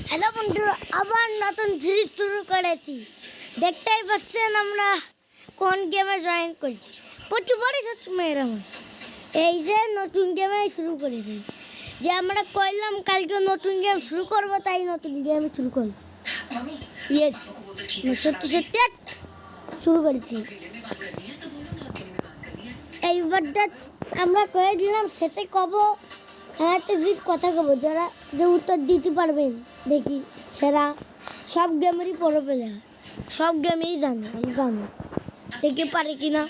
Hello বন্ধুরা, আবার নতুন সিরিজ শুরু করেছি। দেখতেই পাচ্ছেন আমরা কোন গেমে জয়েন করেছি। প্রতিবারই সবসময় এরকম এই যে নতুন গেমে শুরু করেছি, যে আমরা কইলাম কালকে নতুন গেম শুরু করব, তাই নতুন গেম শুরু করব। ইয়েস, সত্যি সত্যি শুরু করেছি। এইবারটা আমরা কয়ে দিলাম, শেষে কব হ্যাঁ তো কথা কব, যারা যে উত্তর দিতে পারবেন দেখি সেরা। সব গেমেরই পড়ে পেলে সব গেমেই জানো, আমি জানি দেখে পারে কিনা।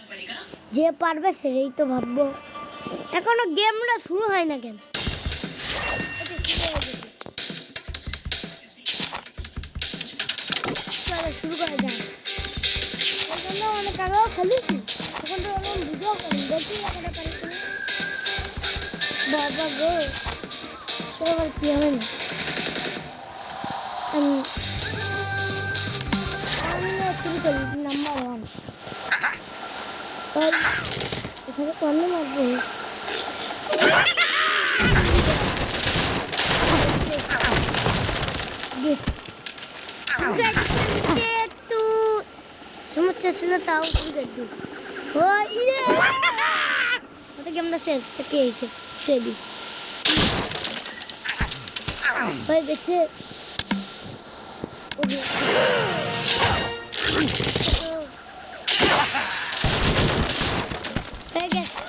যে পারবে সেটাই তো ভাববো। এখনো গেমটা শুরু হয় না কেন? চলো শুরু করা যাক। এখানে অনেক আগেও খেলেছি, তখন তো আমি ভিডিও করি, দেখি লাগাতে পারি কিনা। বাবা গো, এবার কি হবে না? আমি শুরু করি নাম্বার 1। এখানে কর্ণ মারবো। একটু সমস্যা ছিল, তাও আমরা শেষ থেকে এসে চলি হয়ে গেছে। হয়ে গেছে।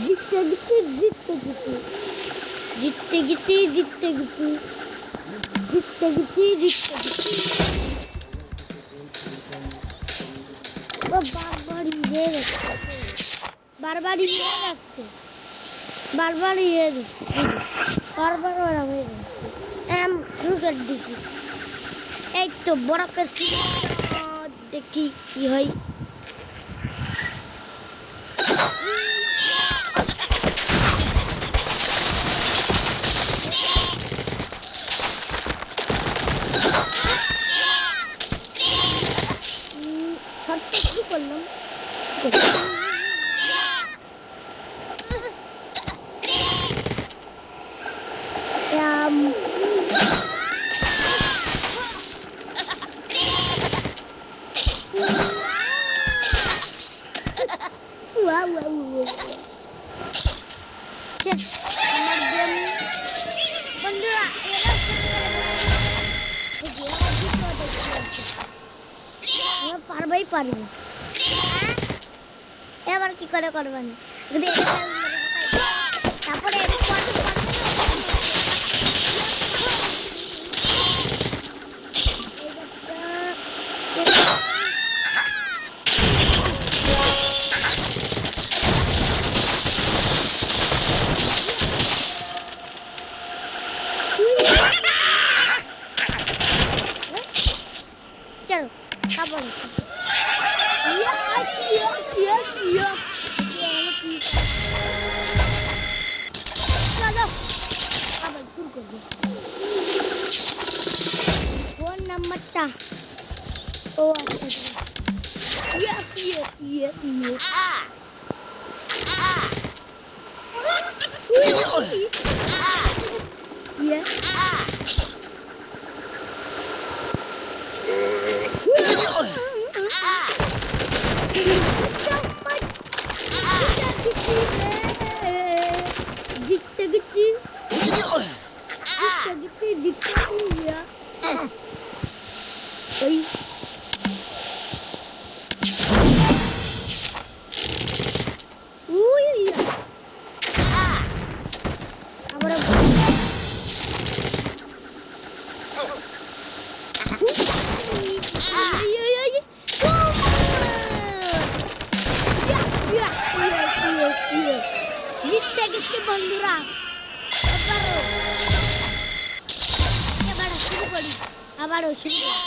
জিততে গেছি জিততে গেছি জিততে গেছি জিততে গেছি জিততে গেছি জিততে গেছি। বারবার ইয়ে যাচ্ছে, বারবার ইয়ে যাচ্ছে, বারবার ইয়ে যাচ্ছে, বারবার ওরা হয়ে যাচ্ছে। শুরু করে দিছি। এই তো বড় পেছি, দেখি কি হয়। শর্টটা শুরু করলাম। পারবেই পারবে। এবার কি করে করবে না, তারপরে চলো খাবো। চলো আবার শুরু করবো। ফোন নাম্বারটা ও আচ্ছা, ইয়েস ইয়েস ইয়েস ইয়েস। জিততে গেছি ওই জিততে গেছি বন্ধুরা। এবার শুরু করি, আবারও শুরু করি।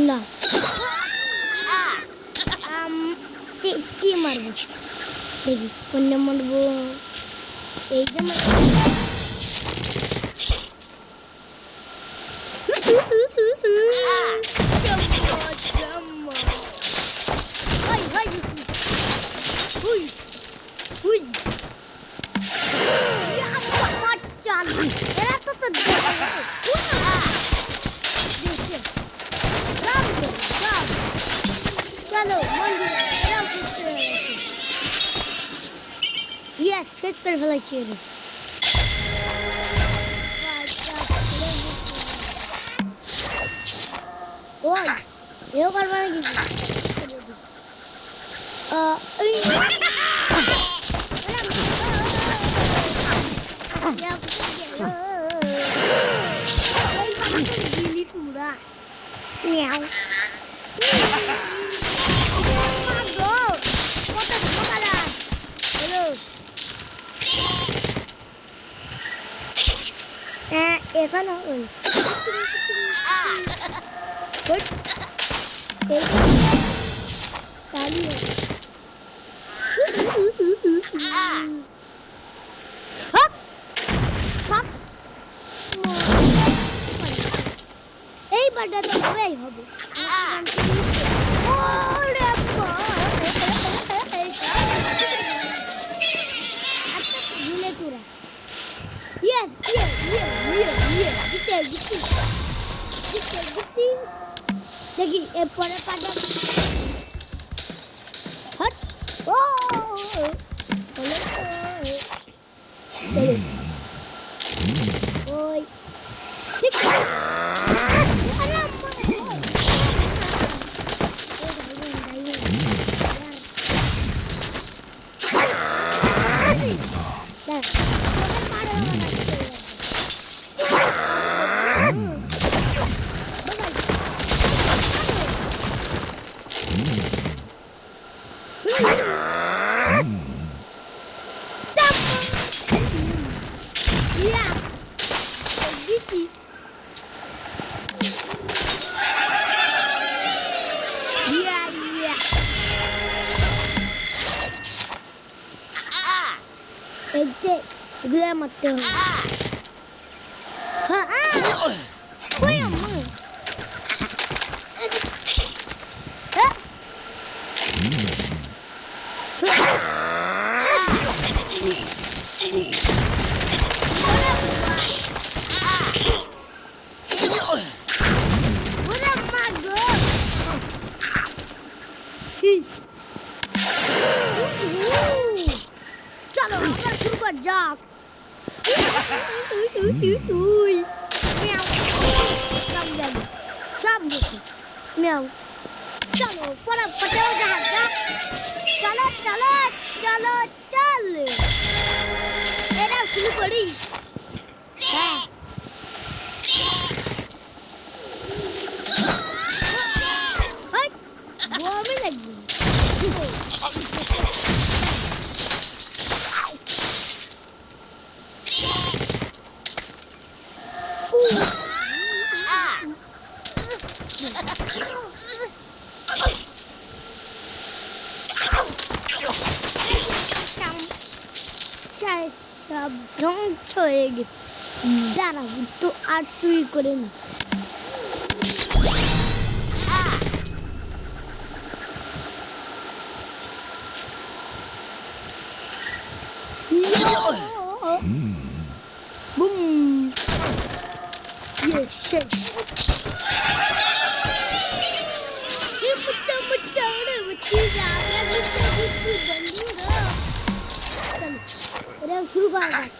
না কি মারবো দেখি, কোনটা মারবো? এই যে শেষ করে ফেলাইছি এর ওই এও পারবা নাকি দিলি তোরা মিয়াও কত সকালা হ্যালো এখানে ওই এই বারটা তো হবেই হবে Yes, দেখি এরপরে পাটা হট ও ওই ঠিক এগুলো মারতে হবে ওই আম্মা চলো আমরা শুরু কর যাক সব দেখি মিয়াও চলো পরে পটেও যা চলো চলো চলো চল এটা শুরু করি হ্যাঁ বমি লাগবে সব ধ্বংস হয়ে গেছে দাঁড়াবো তো আর তুই করে না বুম yes yes শুরু করা যাক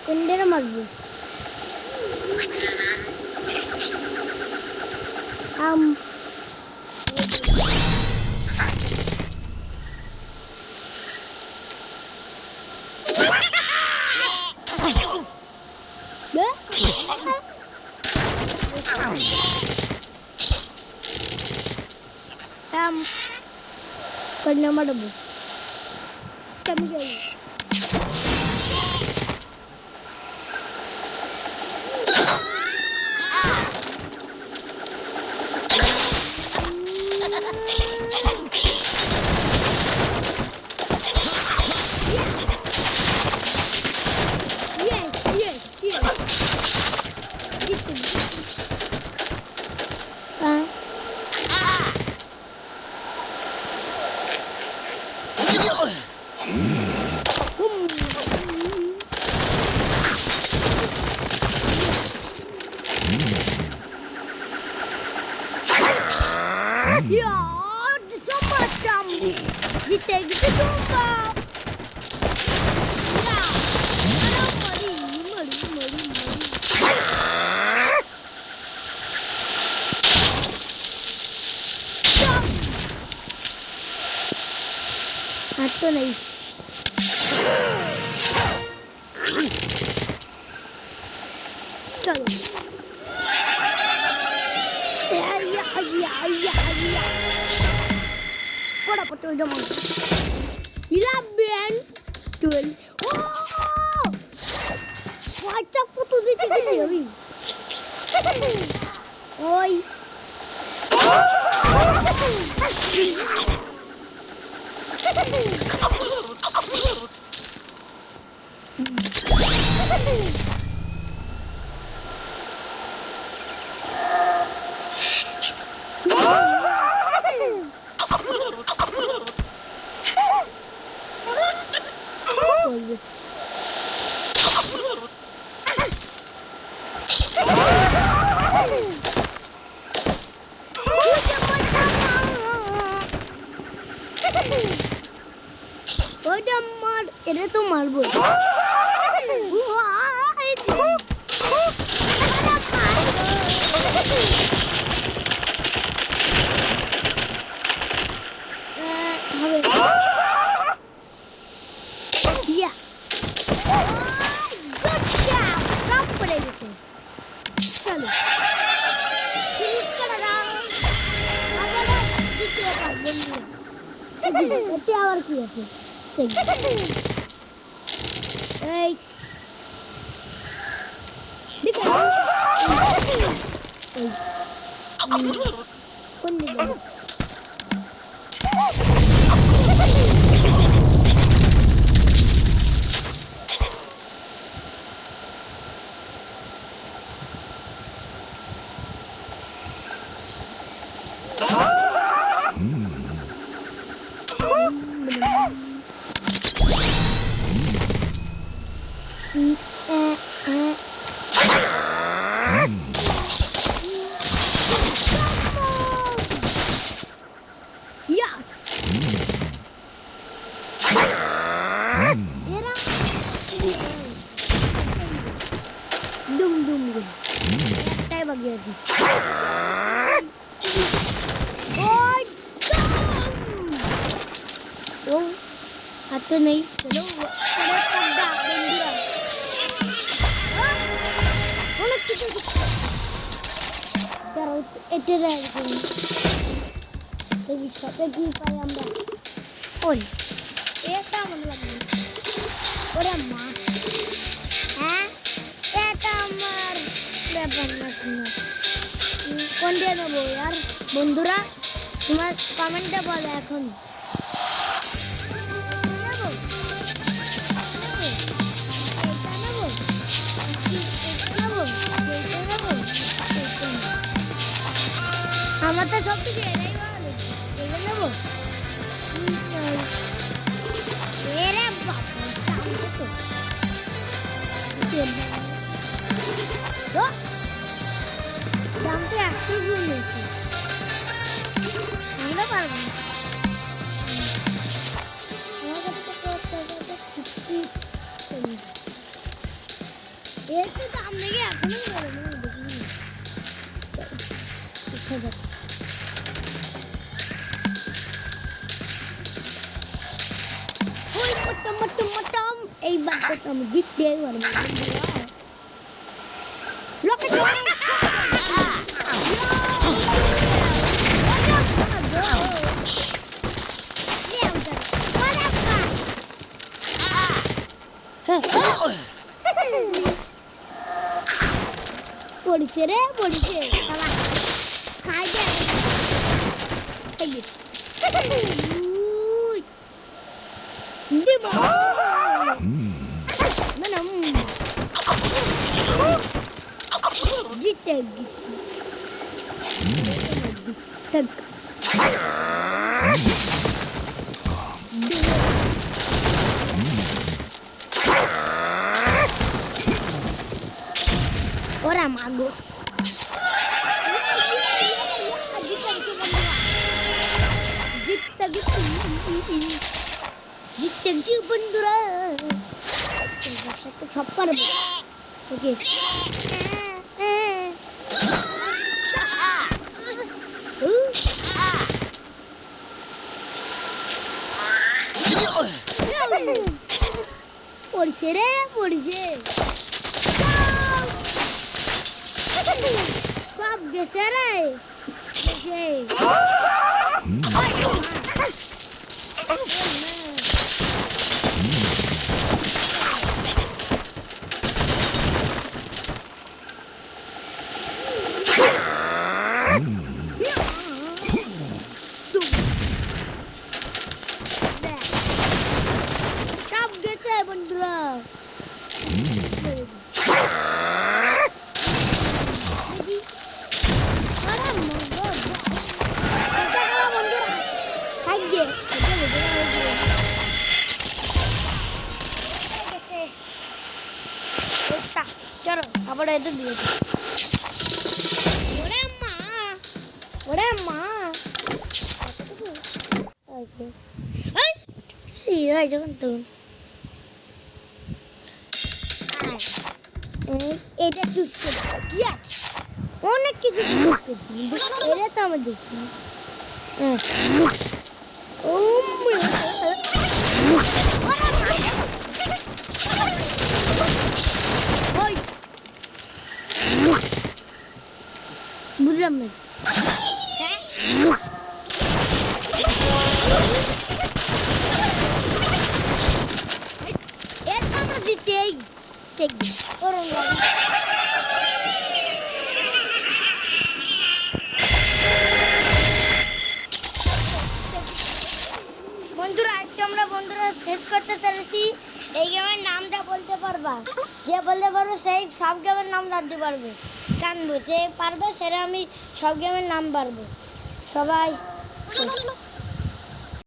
কোনটা মারবো करना मारबो कमी गई Ya, semacam kita gitu तो नहीं चलो Pora potol demo 11 12 Wacak putu dite gini abi Oi ওইটা মার এটা তো মারবো চলো এতে আবার কি আছে এই দেখো কোন দিকে একটাই বাকি আছে ও হাত তো নেই চলো অনেক কিছু দাঁড়াও এতে দেখুন এই সাথে কি পাই আমরা ওরে এটা মনে লাগবে ওরে মা হ্যাঁ এটা আমার ব্যাপার না কোন দিয়ে নেবো यार বন্ধুরা তোমার কমেন্টে বলো এখন আমার তো সব কিছু এটাই ভালো বলে নেবো এরে বাবা দাম তো 100 গুণ নিয়েছে আমরা পারবো না এর তো দাম লেগে এখনই বলে না দেখি ওই মটম এই বাচ্চা তো আমি জিততে পারবো লোকে পড়িছে রে পড়িছে শালা খাই দে দিবা ম্যাডাম জিতে গেছি তক ওরা মাগো জিততে বন্ধুরা সব পারবো ওকে পড়ছে রে পড়ছে সব গেছে রে গেছে সব গেছে বন্ধুরা চলো আবার এদের দিয়েছি ওরে মা ওরে মা যখন তখন এটা চুজ করছি অনেক কিছু চুজ করছি এটা তো আমার দেখি ও বুঝলাম না এর আমরা দিতেই চেক করুন বন্ধুরা আজকে আমরা বন্ধুরা শেষ করতে পেরেছি এই গেমের নামটা বলতে পারবা যে বলতে পারবে সেই সব গেমের নাম জানতে পারবে জানবো সে পারবে সেটা আমি সব গেমের নাম পারবো সবাই